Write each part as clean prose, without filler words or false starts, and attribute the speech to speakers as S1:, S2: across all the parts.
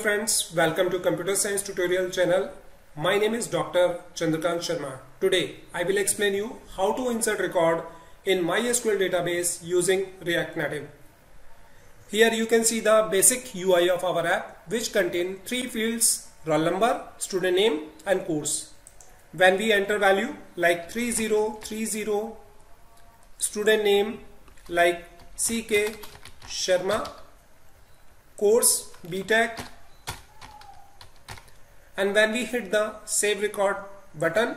S1: friends, welcome to Computer Science Tutorial channel. My name is Dr. Chandrakant Sharma. Today I will explain you how to insert record in MySQL database using React Native. Here you can see the basic UI of our app, which contain three fields: roll number, student name and course. When we enter value like 3030, student name like CK Sharma, course BTech, and when we hit the save record button,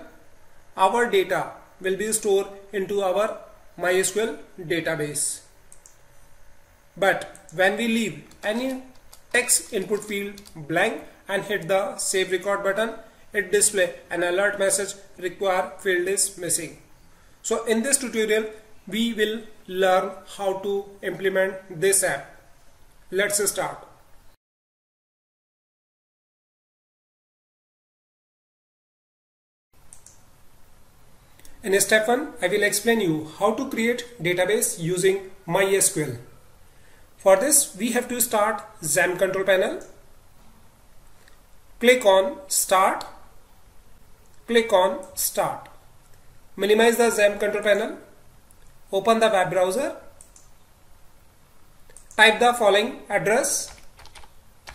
S1: our data will be stored into our MySQL database. But when we leave any text input field blank and hit the save record button, it displays an alert message: required field is missing. So in this tutorial we will learn how to implement this app. Let's start. In step 1, I will explain you how to create database using MySQL. For this, we have to start XAMPP control panel. Click on Start. Click on Start. Minimize the XAMPP control panel. Open the web browser. Type the following address: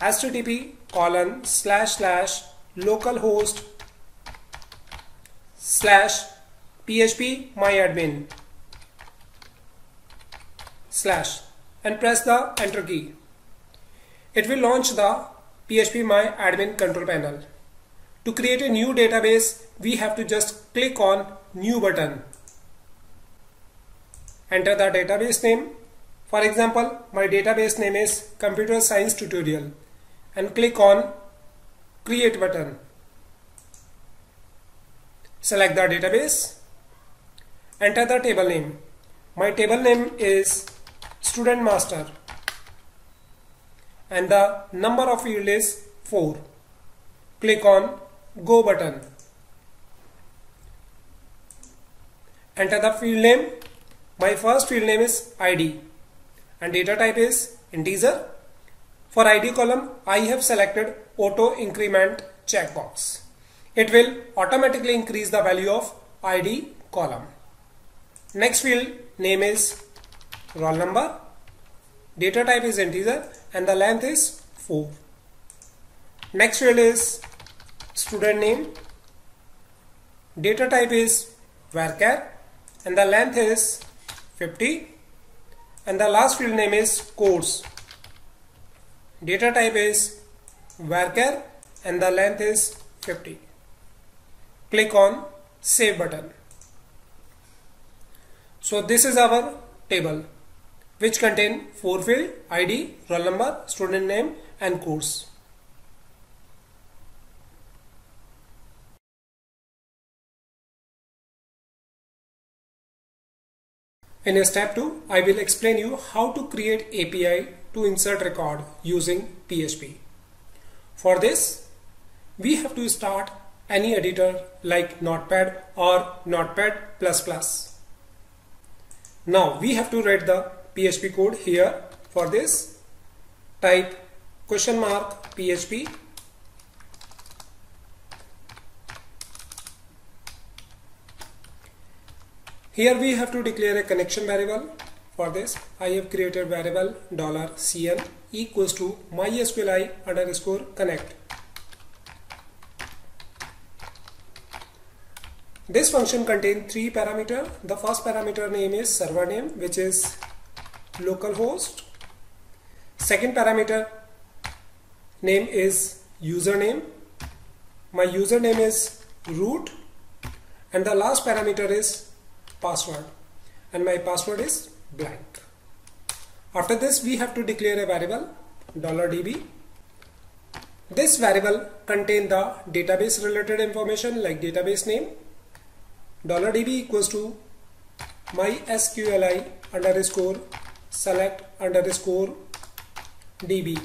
S1: http://localhost/php myadmin/ and press the enter key. It will launch the PHP myadmin control panel. To create a new database, we have to just click on new button. Enter the database name. For example, my database name is Computer Science Tutorial, and click on Create button. Select the database. Enter the table name. My table name is Student Master, and the number of field is 4. Click on Go button. Enter the field name. My first field name is ID, and data type is integer. For ID column, I have selected auto increment checkbox. It will automatically increase the value of ID column. Next field name is roll number. Data type is integer and the length is 4. Next field is student name. Data type is varchar and the length is 50. And the last field name is course. Data type is varchar and the length is 50. Click on Save button. So this is our table, which contain 4 fields: ID, roll number, student name and course. In step 2, I will explain you how to create API to insert record using PHP. For this, we have to start any editor like Notepad or Notepad++. Now we have to write the PHP code here. For this, type $PHP . Here we have to declare a connection variable. For this, I have created variable $CN equals to MySQLi_connect. This function contains 3 parameters. The first parameter name is server name, which is localhost. Second parameter name is username. My username is root. And the last parameter is password, and my password is blank. After this, we have to declare a variable $db. This variable contains the database related information like database name. $db equals to MySQLi_select_db.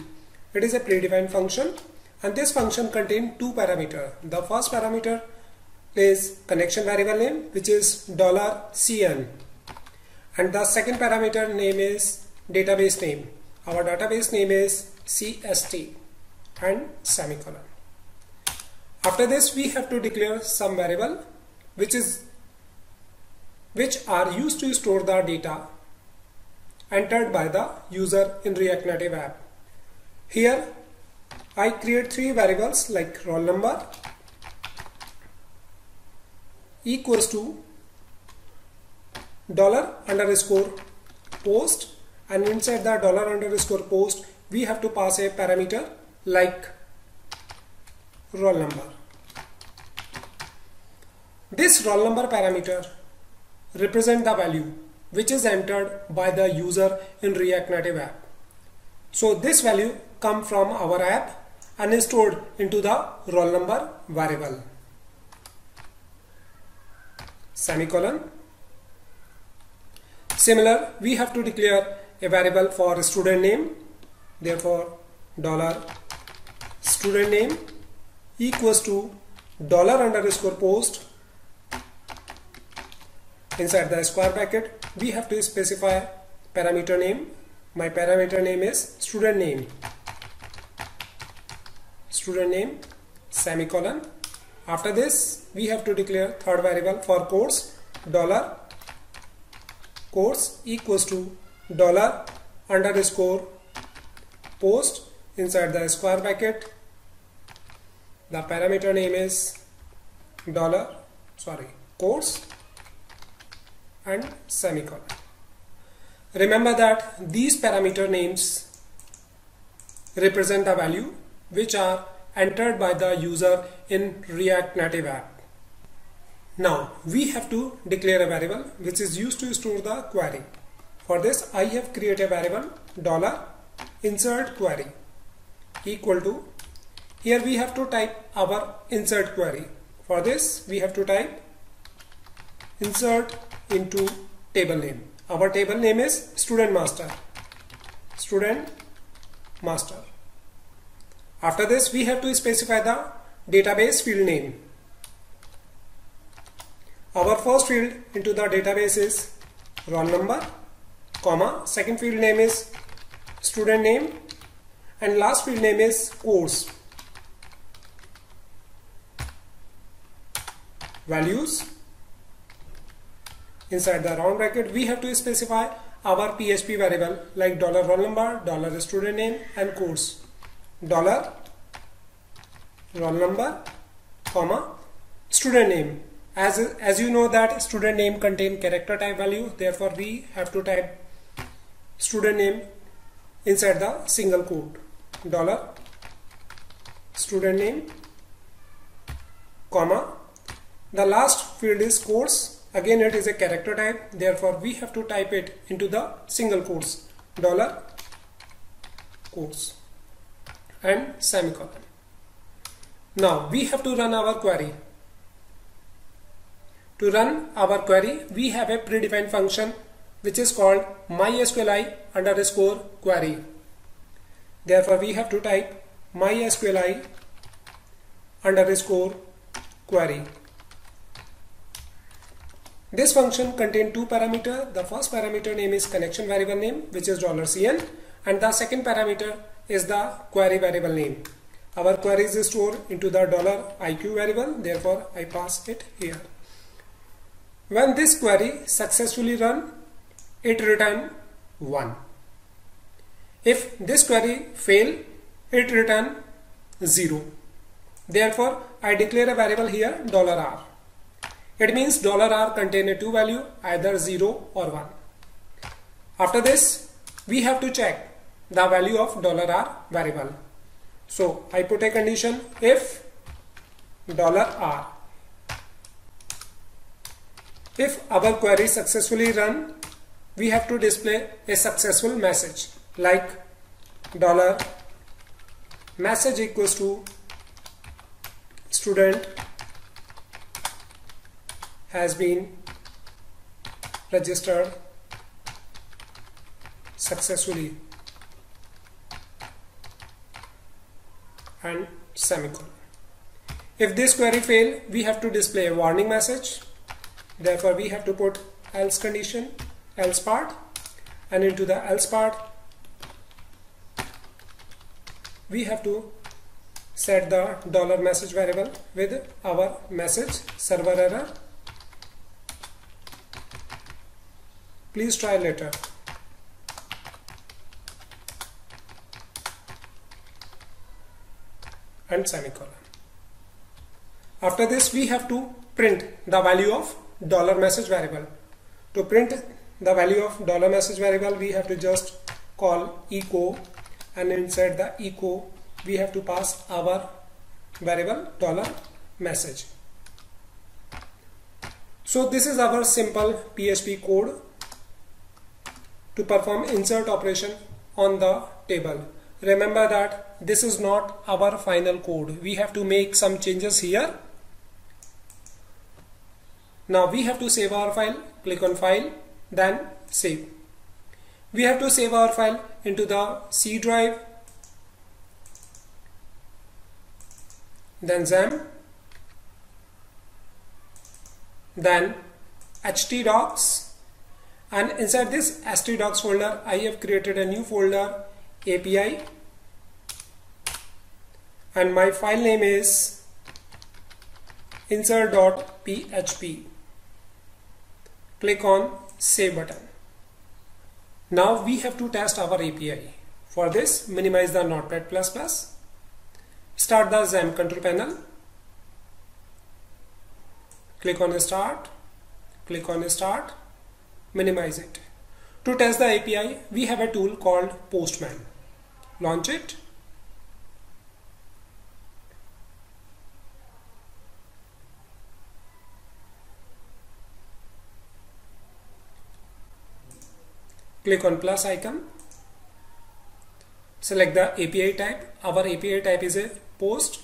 S1: It is a predefined function, and this function contains 2 parameters. The first parameter is connection variable name, which is $CN, and the second parameter name is database name. Our database name is CST. and semicolon. After this, we have to declare some variable which are used to store the data entered by the user in React Native app. Here I create three variables like roll number equals to $_post, and inside the $_post we have to pass a parameter like roll number. This roll number parameter represents the value which is entered by the user in React Native app. So this value comes from our app and is stored into the roll number variable. Semicolon. Similar, we have to declare a variable for student name. Therefore, $student name equals to $_post. Inside the square bracket, we have to specify parameter name. My parameter name is student name. Student name, semicolon. After this, we have to declare third variable for course. $course equals to $_post. Inside the square bracket, the parameter name is course and semicolon. Remember that these parameter names represent the value which are entered by the user in React Native app. Now we have to declare a variable which is used to store the query. For this, I have created a variable $insert query equal to, here we have to type our insert query. For this, we have to type insert into table name. Our table name is student master. After this, we have to specify the database field name. Our first field into the database is roll number, comma, second field name is student name, and last field name is course. Values. Inside the round bracket, we have to specify our PHP variable like $roll number, $student name, and course. $roll number, comma, student name. As you know that student name contain character type value, therefore we have to type student name inside the single quote. $student name, comma, the last field is course. Again, it is a character type, therefore we have to type it into the single quotes, $course and semicolon. Now we have to run our query. To run our query, we have a predefined function which is called MySQLi_query. Therefore, we have to type MySQLi_query. This function contains two parameters. The first parameter name is connection variable name, which is $CN, and the second parameter is the query variable name. Our query is stored into the $IQ variable, therefore I pass it here. When this query successfully run, it return 1. If this query fail, it return 0. Therefore, I declare a variable here $R. It means $R contain two value, either 0 or 1. After this, we have to check the value of $R variable. So I put a condition if $R. If our query successfully run, we have to display a successful message like $message equals to student has been registered successfully and semicolon. If this query fail, we have to display a warning message. Therefore, we have to put else condition, else part, and into the else part, we have to set the $message variable with our message server error. Please try later. And semicolon. After this, we have to print the value of $message variable. To print the value of $message variable, we have to just call echo, and inside the echo we have to pass our variable $message. So this is our simple PHP code to perform insert operation on the table. Remember that this is not our final code. We have to make some changes here. Now we have to save our file. Click on File, then Save. We have to save our file into the C drive, then XAMPP, then htdocs, and inside this htdocs folder I have created a new folder API, and my file name is insert.php. Click on Save button. Now we have to test our API. For this, minimize the Notepad++. Start the XAMPP control panel. Click on Start. Click on Start. Minimize it. To test the API, we have a tool called Postman. Launch it. Click on plus icon. Select the API type. Our API type is a post.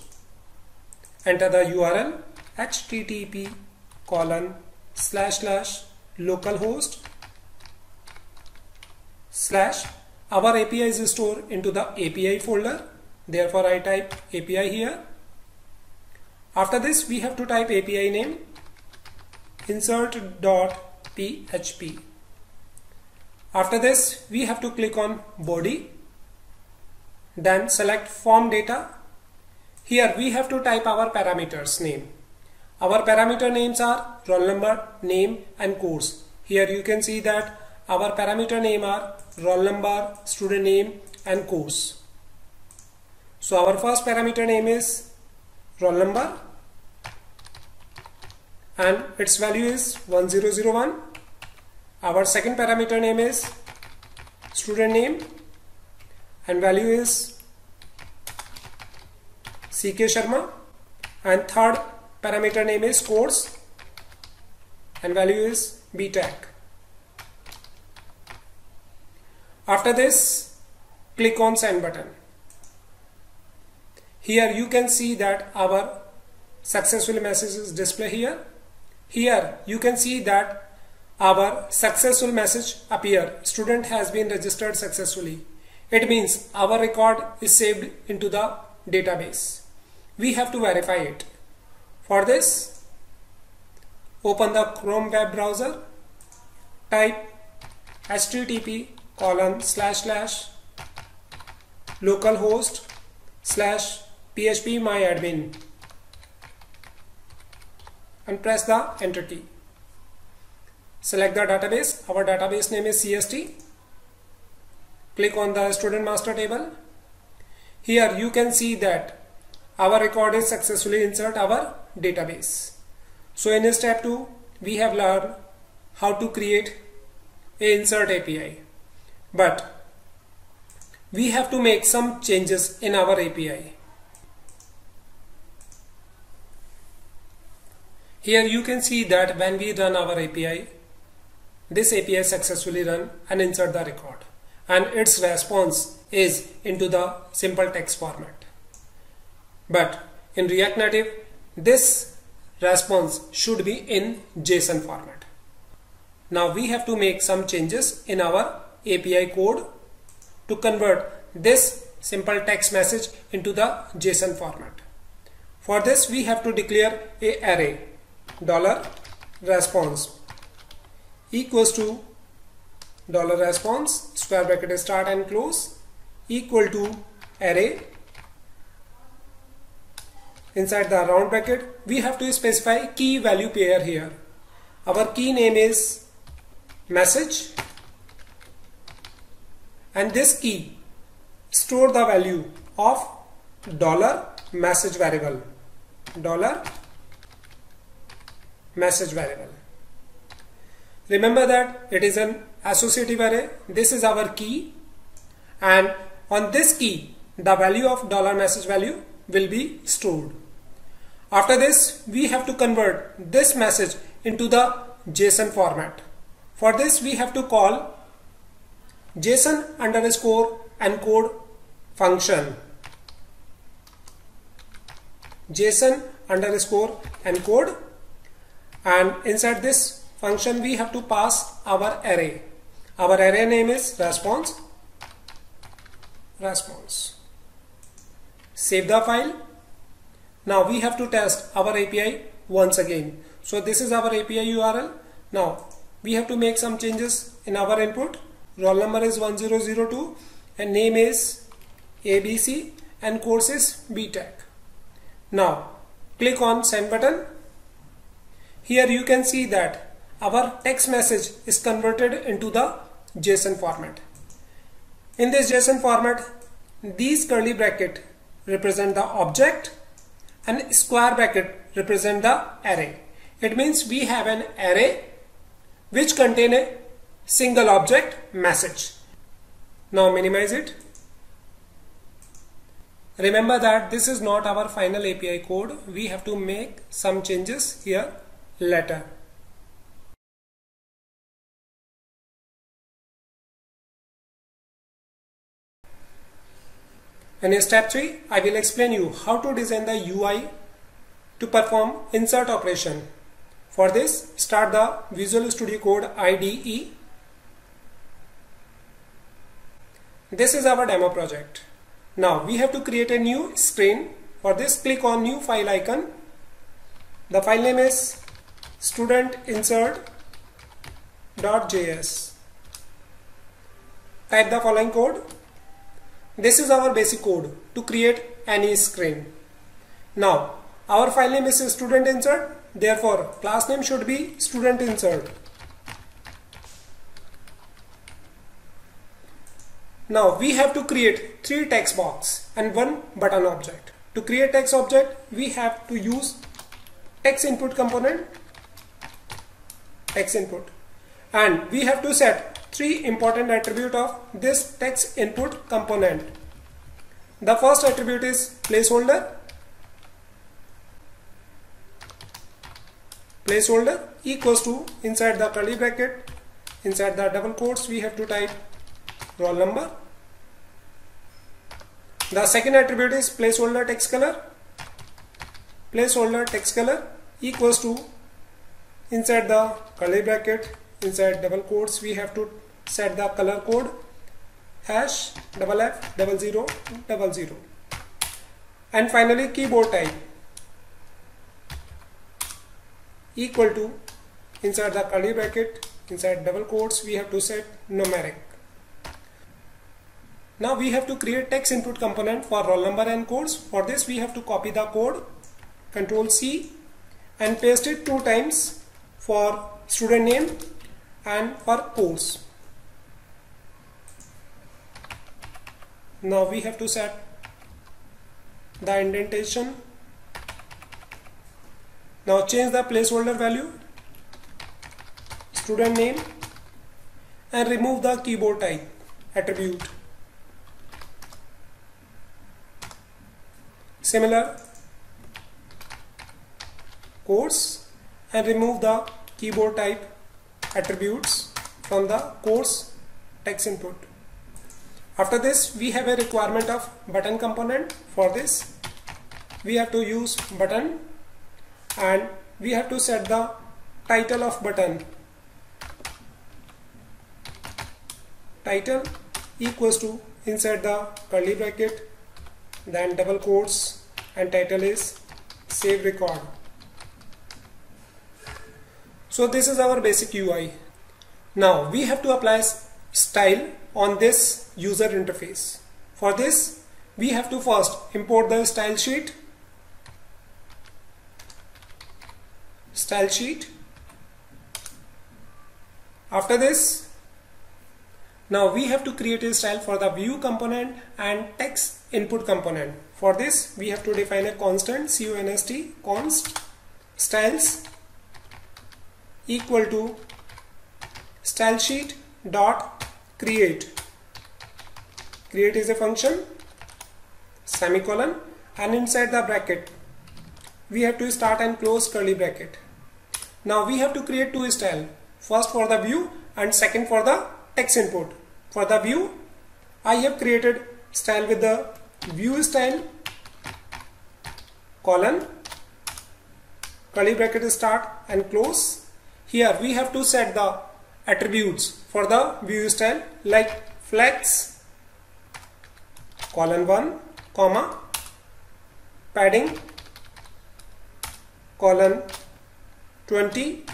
S1: Enter the URL http://localhost/ our API is stored into the API folder. Therefore, I type API here. After this, we have to type API name insert.php. After this, we have to click on body, then select form data. Here we have to type our parameters name. Our parameter names are roll number, name and course. Here you can see that our parameter name are roll number, student name and course. So our first parameter name is roll number and its value is 1001. Our second parameter name is student name and value is CK Sharma, and third parameter name is course and value is BTech. After this, click on send button. Here you can see that our successful message is displayed here. Here you can see that our successful message appear. Student has been registered successfully. It means our record is saved into the database. We have to verify it. For this, open the Chrome web browser. Type http://localhost/phpMyAdmin and press the enter key. Select the database. Our database name is CST. Click on the student master table. Here you can see that our record is successfully insert our database. So in step 2, we have learned how to create a insert API. But we have to make some changes in our API. Here you can see that when we run our API, this API successfully run and insert the record, and its response is into the simple text format. But in React Native, this response should be in JSON format. Now we have to make some changes in our API code to convert this simple text message into the JSON format. For this, we have to declare a array $response equals to $response square bracket start and close equal to array inside the round bracket, we have to specify key value pair here. Our key name is message, and this key store the value of $message variable. $message variable. Remember that it is an associative array. This is our key, and on this key the value of $message value will be stored. After this, we have to convert this message into the JSON format. For this, we have to call JSON_encode function. JSON_encode, and inside this function we have to pass our array. Our array name is response. Save the file. Now we have to test our API once again. So this is our API URL. Now we have to make some changes in our input. Roll number is 1002 and name is ABC and course is BTech. Now click on send button. Here you can see that our text message is converted into the JSON format. In this JSON format, these curly bracket represent the object and square bracket represent the array. It means we have an array which contain a single object message. Now minimize it. Remember that this is not our final API code. We have to make some changes here later. In step 3, I will explain you how to design the UI to perform insert operation. For this, start the Visual Studio Code IDE. This is our demo project. Now we have to create a new screen. For this, click on new file icon. The file name is studentinsert.js. Type the following code. This is our basic code to create any screen. Now our file name is student insert, therefore class name should be student insert. Now we have to create 3 text box and 1 button object. To create text object, we have to use text input component, text input, and we have to set 3 important attributes of this text input component. The first attribute is placeholder. Placeholder equals to, inside the curly bracket, inside the double quotes, we have to type roll number. The second attribute is placeholder text color. Placeholder text color equals to, inside the curly bracket, inside double quotes, we have to set the color code #FF0000. And finally keyboard type equal to, inside the curly bracket, inside double quotes, we have to set numeric. Now we have to create text input component for roll number and course. For this we have to copy the code, Ctrl C, and paste it 2 times for student name and for course. Now we have to set the indentation. Now change the placeholder value, student name, and remove the keyboard type attribute. Similar course, and remove the keyboard type attributes from the course text input. After this, we have a requirement of button component. For this, we have to use button, and we have to set the title of button. Title equals to, inside the curly bracket, then double quotes, and title is save record. So this is our basic UI. Now we have to apply style on this user interface. For this, we have to first import the style sheet. style sheet. After this, now we have to create a style for the view component and text input component. For this, we have to define a constant, const styles equal to style sheet dot create. Create is a function, semicolon, and inside the bracket we have to start and close curly bracket. Now we have to create two styles, first for the view and second for the text input. For the view, I have created style with the view style colon, curly bracket start and close. Here we have to set the attributes for the view style like flex colon 1 comma padding colon 20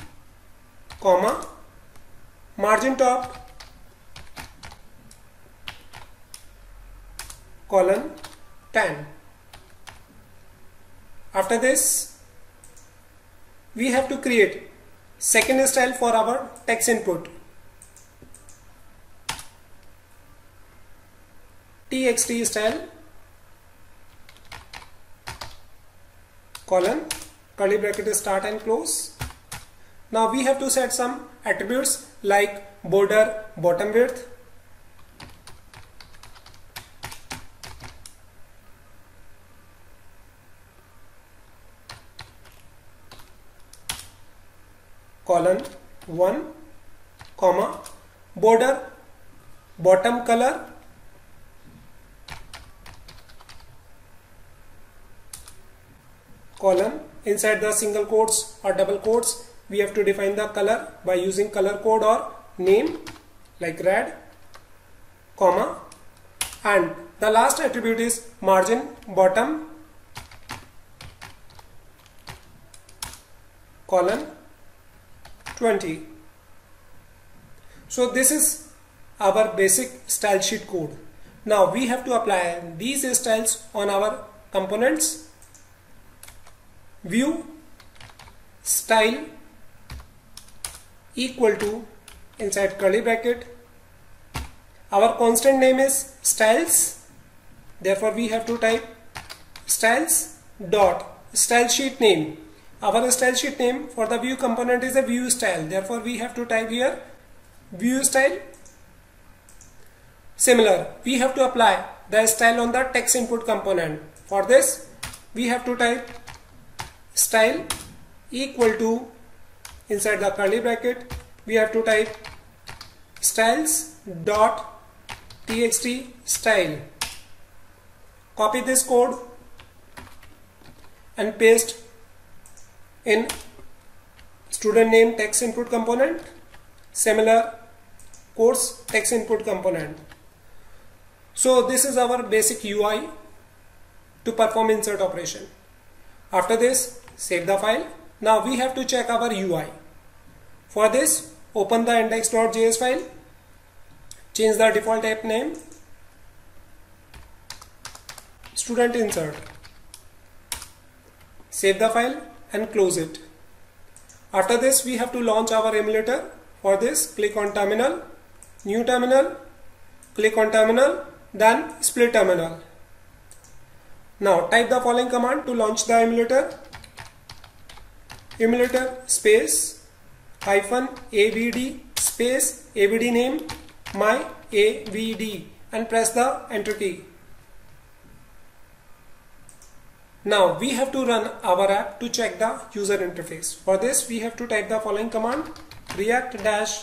S1: comma margin top colon 10. After this, we have to create second style for our text input. txt style colon curly bracket start and close. Now we have to set some attributes like border bottom width, colon 1 comma border bottom color colon inside the single quotes or double quotes we have to define the color by using color code or name like red comma, and the last attribute is margin bottom colon 20. So this is our basic style sheet code. Now we have to apply these styles on our components. View style equal to inside curly bracket, our constant name is styles, therefore we have to type styles dot style sheet name. Our style sheet name for the view component is a view style, therefore we have to type here view style. Similar, we have to apply the style on the text input component. For this, we have to type style equal to inside the curly bracket we have to type styles dot txt style. Copy this code and paste in student name text input component, similar course text input component. So this is our basic UI to perform insert operation. After this, save the file. Now we have to check our UI. For this, open the index.js file, change the default type name, student insert, save the file and close it. After this, we have to launch our emulator. For this, click on terminal, new terminal, click on terminal, then split terminal. Now type the following command to launch the emulator. Emulator space -avd space avd name my avd and press the enter key. Now we have to run our app to check the user interface. For this, we have to type the following command: react dash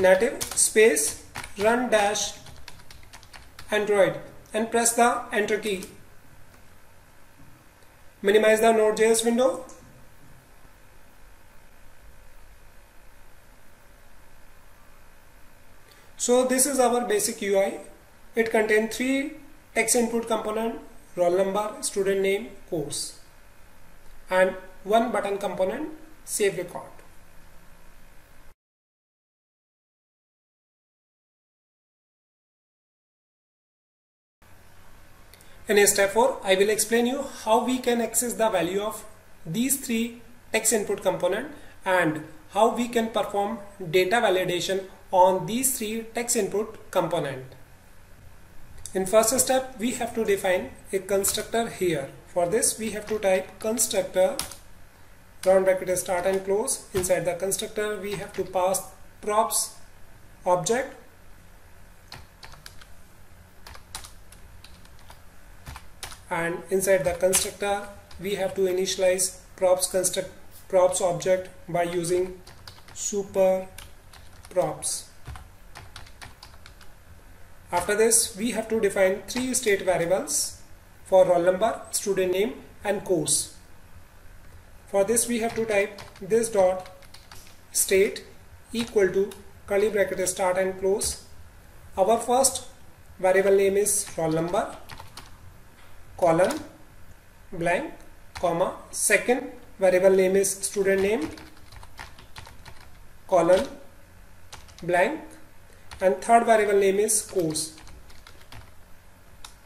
S1: native space run dash android and press the enter key. Minimize the Node.js window. So this is our basic UI. It contains 3 text input component: roll number, student name, course, and 1 button component, save record. In step 4, I will explain you how we can access the value of these 3 text input component and how we can perform data validation on these three text input component. In first step, we have to define a constructor here. For this, we have to type constructor, round bracket start and close. Inside the constructor, we have to pass props object and inside the constructor we have to initialize props object by using super props. After this, we have to define three state variables for roll number, student name and course. For this, we have to type this dot state equal to curly bracket start and close. Our first variable name is roll number colon blank comma, second variable name is student name colon blank, and third variable name is course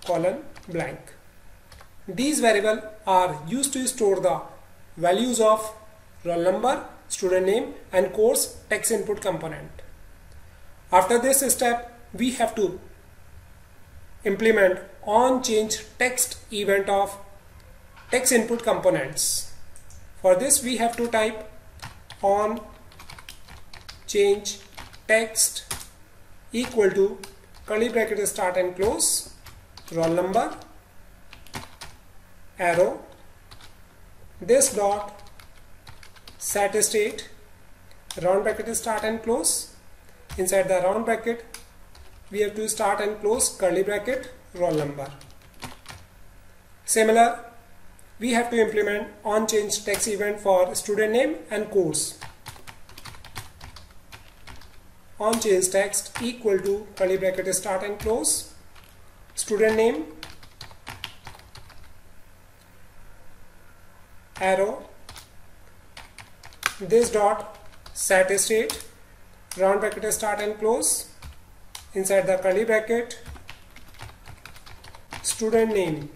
S1: colon blank. These variables are used to store the values of roll number, student name and course text input component. After this step, we have to implement on change text event of text input components. For this, we have to type on change text equal to curly bracket start and close roll number arrow this dot set state round bracket start and close. Inside the round bracket we have to start and close curly bracket roll number. Similar, we have to implement on change text event for student name and course. On change text equal to curly bracket start and close student name arrow this dot set state round bracket start and close. Inside the curly bracket student name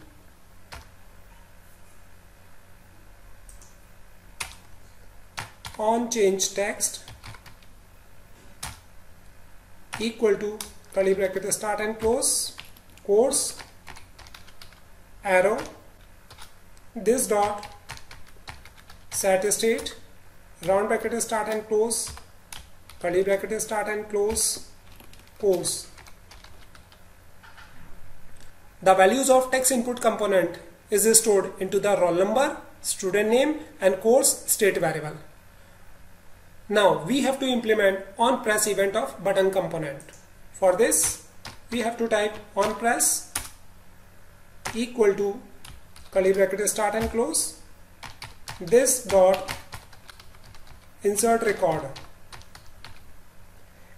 S1: on change text equal to curly bracket start and close course arrow this dot set state round bracket start and close curly bracket start and close course. The values of text input component is stored into the roll number, student name and course state variable. Now we have to implement on press event of button component. For this, we have to type on press equal to curly bracket start and close this dot insert record.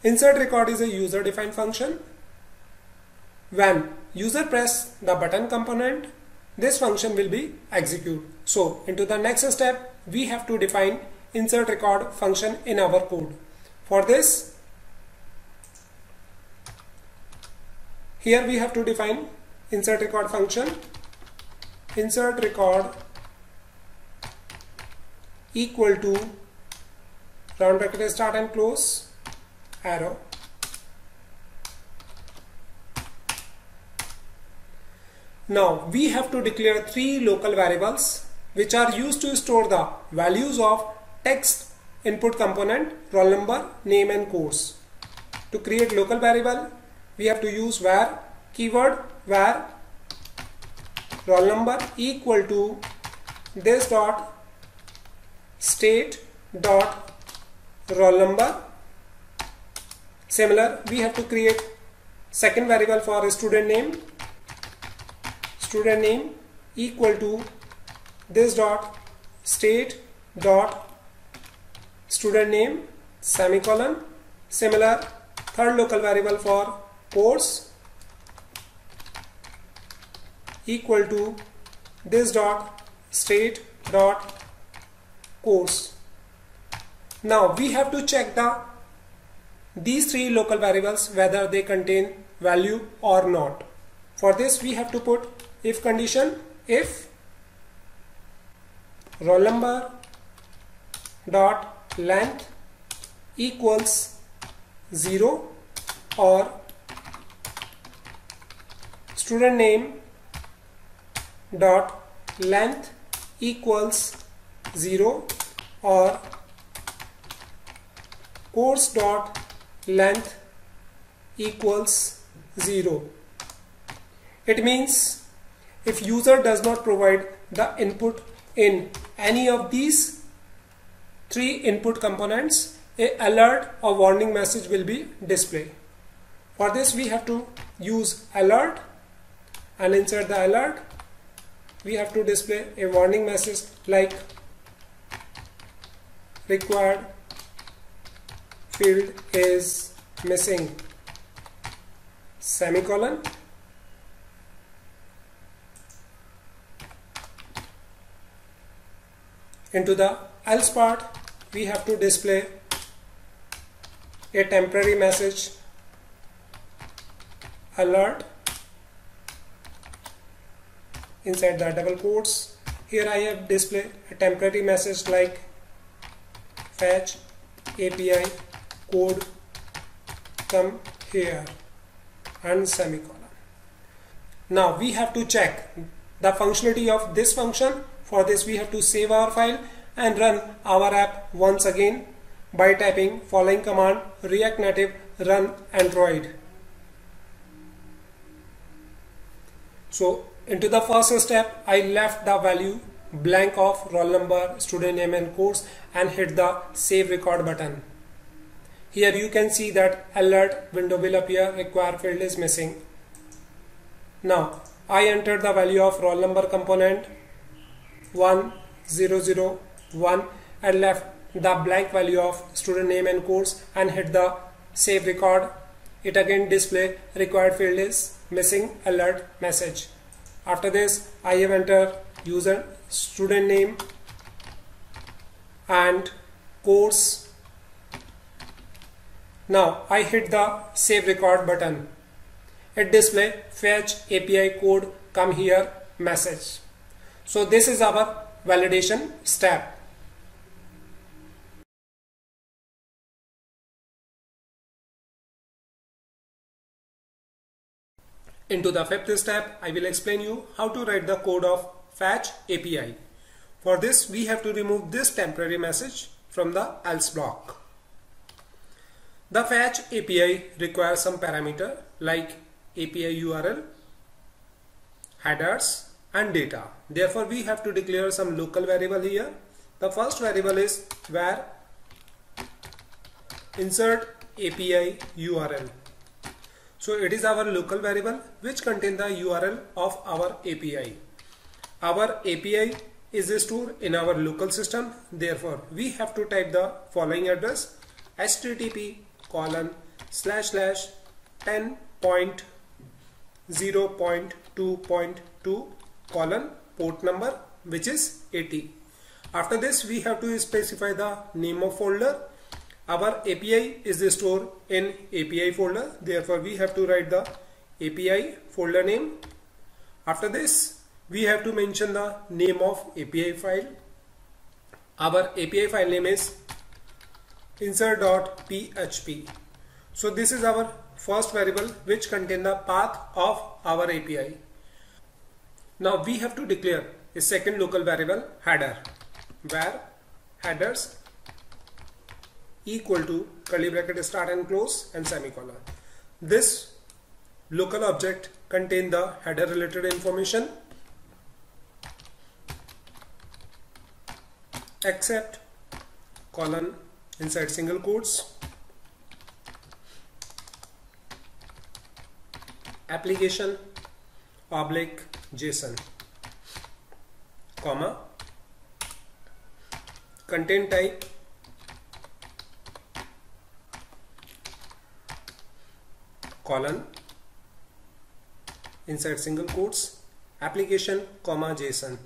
S1: Insert record is a user defined function. When user press the button component, this function will be executed. So into the next step, we have to define insert record function in our code. For this, here we have to define insert record function. Insert record equal to round bracket start and close arrow now we have to declare three local variables which are used to store the values of text input component roll number, name and course. To create local variable, we have to use var keyword var roll number equal to this dot state dot roll number. Similar, we have to create second variable for student name equal to this dot state dot student name semicolon. Similar, third local variable for course equal to this dot state dot course. Now we have to check these three local variables whether they contain value or not. For this, we have to put if condition if roll number dot length equals 0 or student name dot length equals 0 or course dot length equals 0. It means if user does not provide the input in any of these 3 input components, a alert or warning message will be displayed. For this we have to use alert, and inside the alert we have to display a warning message like required field is missing semicolon. Into the else part we have to display a temporary message alert inside the double quotes. Here I have displayed a temporary message like fetch API code come here and semicolon. Now we have to check the functionality of this function. For this we have to save our file and run our app once again by typing following command: React Native run Android. So into the first step I left the value blank of roll number, student name and course and hit the save record button. Here you can see that alert window will appear, required field is missing. Now I entered the value of roll number component 1001 and left the blank value of student name and course and hit the save record. It again display required field is missing alert message. After this I have entered user student name and course. Now I hit the save record button. It display fetch API code come here message. So this is our validation step. Into the fifth step, I will explain you how to write the code of fetch API. For this, we have to remove this temporary message from the else block. The fetch API requires some parameter like API URL, headers and data. Therefore, we have to declare some local variable here. The first variable is var insert API URL. So it is our local variable which contains the URL of our API. Our API is stored in our local system. Therefore, we have to type the following address: http://10.0.2.2 port number which is 80. After this we have to specify the name of folder. Our API is stored in API folder. Therefore we have to write the API folder name. After this we have to mention the name of API file. Our API file name is insert.php. So this is our first variable which contains the path of our API. Now we have to declare a second local variable header, where headers equal to curly bracket start and close and semicolon. This local object contains the header related information except colon inside single quotes application oblique JSON, comma, content type colon inside single quotes application comma JSON.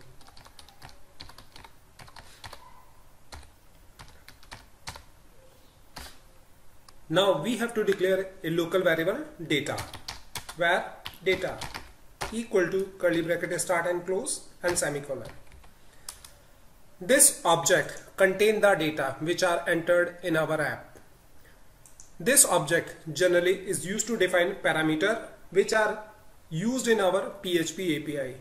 S1: Now we have to declare a local variable data, where data equal to curly bracket start and close and semicolon. This object contains the data which are entered in our app. This object generally is used to define parameters which are used in our PHP API.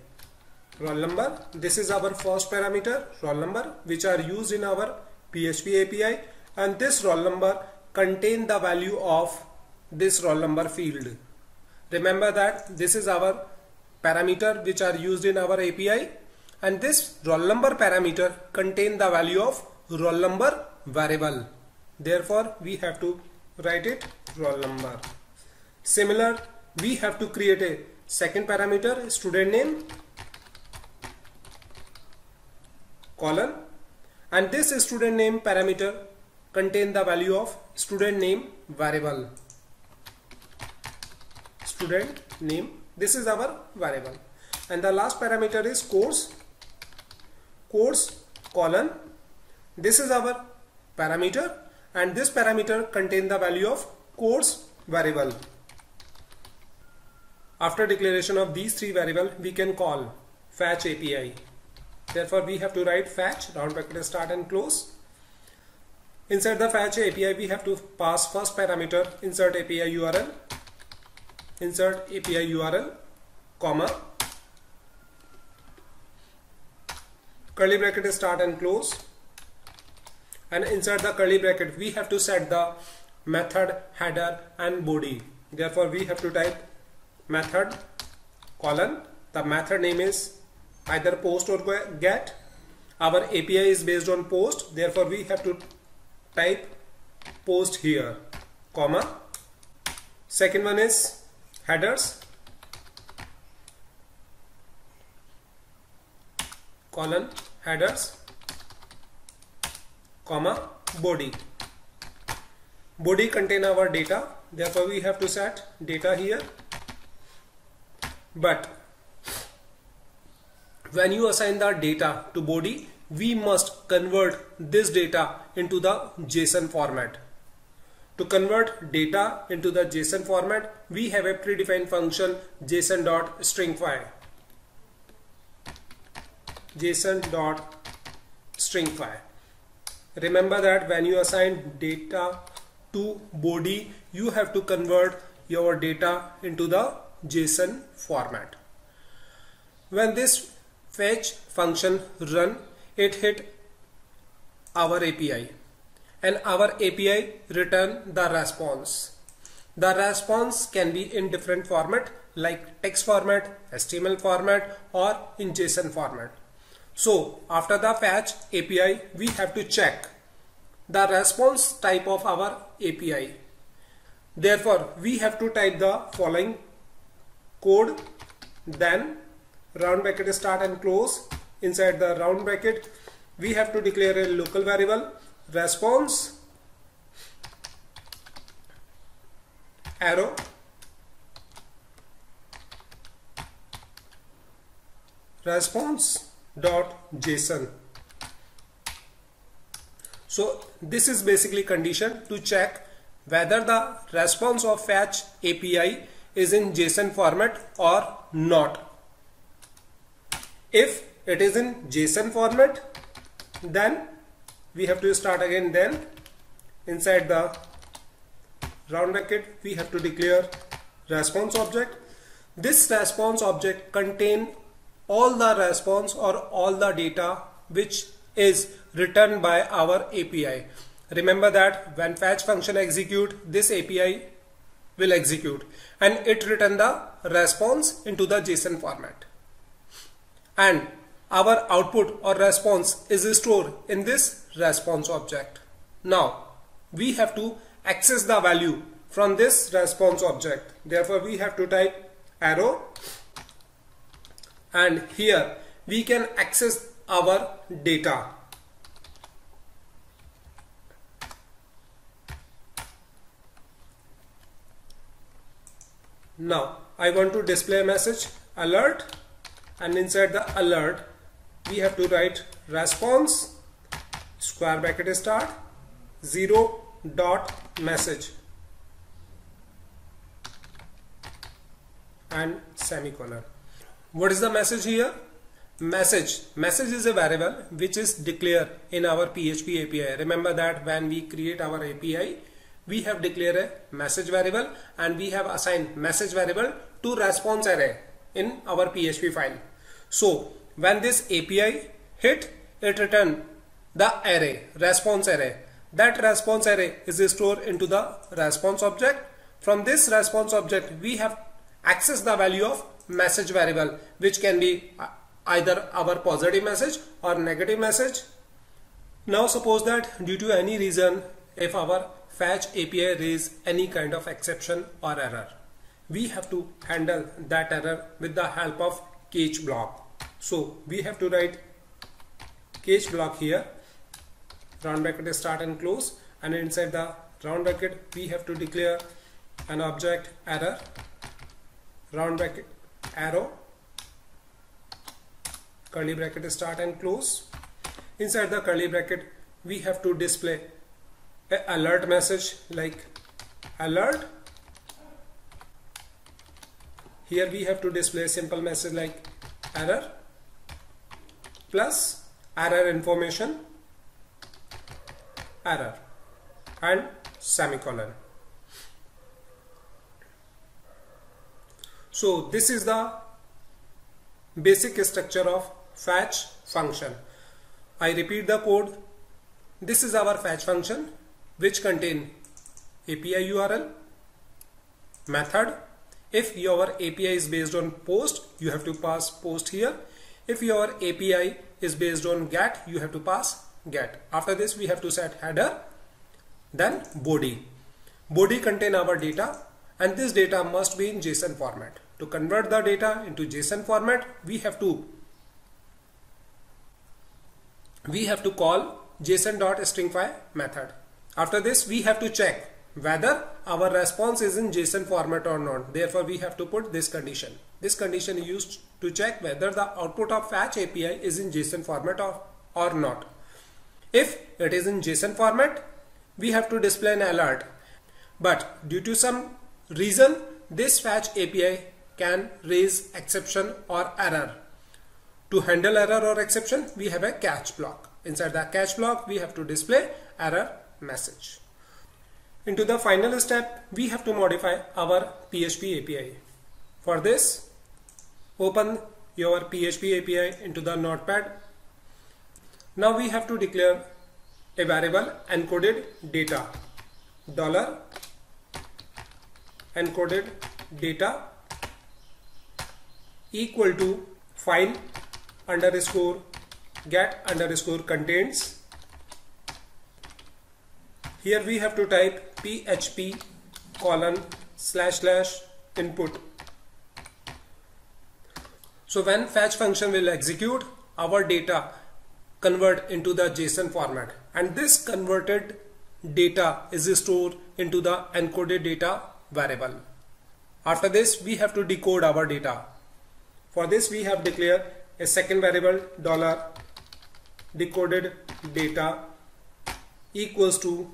S1: Roll number, this is our first parameter, roll number, which are used in our PHP API, and this roll number contains the value of this roll number field. Remember that this is our parameter which are used in our API, and this roll number parameter contains the value of roll number variable. Therefore, we have to write it roll number. Similar, we have to create a second parameter, student name, colon, and this student name parameter contains the value of student name variable. Student name, this is our variable, and the last parameter is course colon, this is our parameter, and this parameter contains the value of course variable. After declaration of these three variables, we can call fetch API. Therefore, we have to write fetch, round bracket start and close. Inside the fetch API, we have to pass first parameter, insert API URL, comma, curly bracket start and close, and inside the curly bracket we have to set the method header and body. Therefore, we have to type method colon, the method name is either post or get. Our API is based on post, therefore we have to type post here, comma, second one is headers colon, headers, comma, body contain our data, therefore we have to set data here. But when you assign the data to body, we must convert this data into the JSON format. To convert data into the JSON format, we have a predefined function JSON.stringify. Remember that when you assign data to body, you have to convert your data into the JSON format. When this fetch function run, it hit our API, and our API return the response. The response can be in different format like text format, HTML format, or in JSON format. So after the fetch API, we have to check the response type of our API. Therefore, we have to type the following code, then round bracket start and close. Inside the round bracket, we have to declare a local variable response arrow response.json. So this is basically condition to check whether the response of fetch API is in JSON format or not. If it is in JSON format, then we have to start again. Then inside the round bracket, we have to declare response object. This response object contain all the response or all the data which is returned by our API. Remember that when fetch function execute, this API will execute and it return the response into the JSON format, and our output or response is stored in this response object. Now we have to access the value from this response object. Therefore, we have to type arrow, and here we can access our data. Now I want to display a message alert, and inside the alert we have to write response square bracket start 0.message and semicolon. What is the message here? message is a variable which is declared in our PHP API. Remember that when we create our API, we have declared a message variable and we have assigned message variable to response array in our PHP file. So when this API hit, it return the array, response array. That response array is stored into the response object. From this response object, we have access the value of message variable, which can be either our positive message or negative message. Now suppose that due to any reason, if our fetch API raise any kind of exception or error, we have to handle that error with the help of catch block. So we have to write catch block here, round bracket start and close, and inside the round bracket we have to declare an object error, round bracket arrow, curly bracket start and close. Inside the curly bracket we have to display an alert message like alert. Here we have to display a simple message like error plus error information, error, and semicolon. So this is the basic structure of fetch function. I repeat the code. This is our fetch function, which contain API URL, method. If your API is based on post, you have to pass post here. If your API is based on get, you have to pass get. After this we have to set header, then body. Body contain our data, and this data must be in JSON format. To convert the data into JSON format, we have to call JSON.stringify method. After this we have to check whether our response is in JSON format or not. Therefore we have to put this condition. This condition is used to check whether the output of fetch API is in JSON format or not. If it is in JSON format, we have to display an alert. But due to some reason, this fetch API can raise exception or error. To handle error or exception, we have a catch block. Inside the catch block, we have to display error message. Into the final step, we have to modify our PHP API. For this, open your PHP API into the notepad. Now we have to declare a variable encoded data, $encoded data equal to file underscore get underscore contains. Here we have to type PHP / input. So when fetch function will execute, our data convert into the JSON format, and this converted data is stored into the encoded data variable. After this we have to decode our data. For this we have declared a second variable $decoded data equals to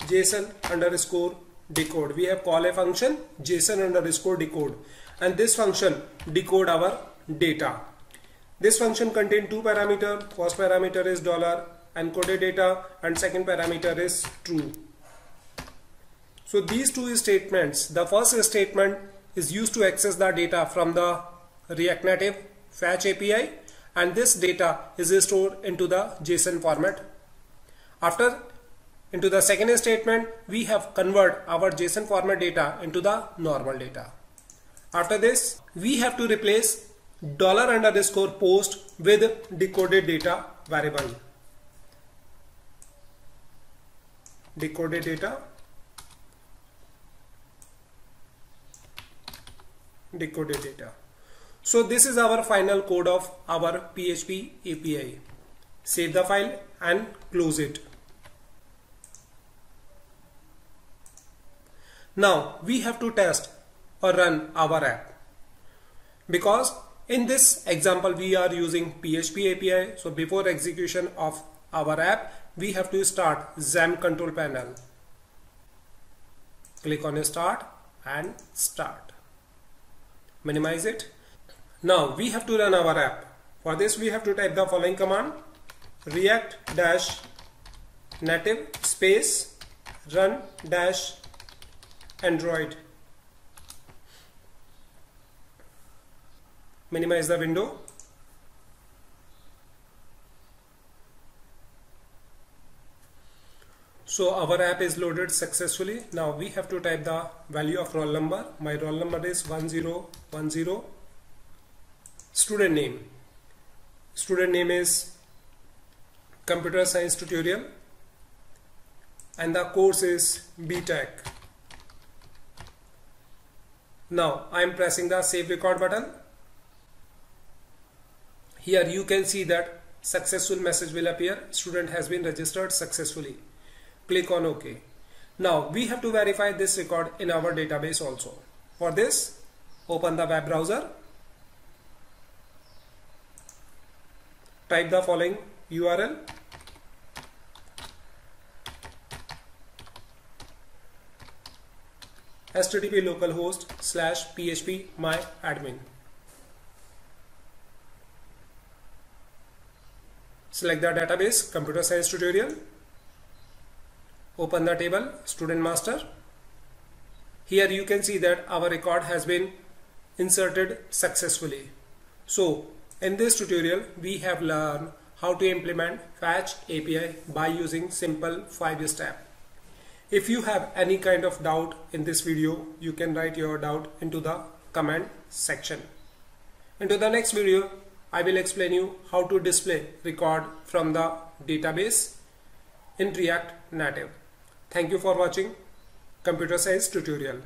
S1: JSON underscore decode. We have called a function JSON underscore decode, and this function decode our data. This function contains two parameters. First parameter is $encoded data and second parameter is true. So these two statements, the first statement is used to access the data from the React Native fetch API, and this data is stored into the JSON format. After, into the second statement, we have convert our JSON format data into the normal data. After this, we have to replace $post with decoded data variable. Decoded data, decoded data. So this is our final code of our PHP API. Save the file and close it. Now we have to test or run our app, because in this example we are using PHP API. So before execution of our app, we have to start XAMPP control panel. Click on start and start. Minimize it. Now we have to run our app. For this we have to type the following command: react dash native space run dash Android. Minimize the window. So our app is loaded successfully. Now we have to type the value of roll number. My roll number is 1010. Student name. Student name is Computer Science Tutorial and the course is BTech. Now I am pressing the save record button. Here you can see that successful message will appear. Student has been registered successfully. Click on OK. Now we have to verify this record in our database also. For this, open the web browser. Type the following URL. http localhost/php myadmin. Select the database Computer Science Tutorial. Open the table Student Master. Here you can see that our record has been inserted successfully. So in this tutorial we have learned how to implement Fetch API by using simple 5-step. If you have any kind of doubt in this video, you can write your doubt into the comment section. Into the next video I will explain you how to display record from the database in React Native. Thank you for watching Computer Science Tutorial.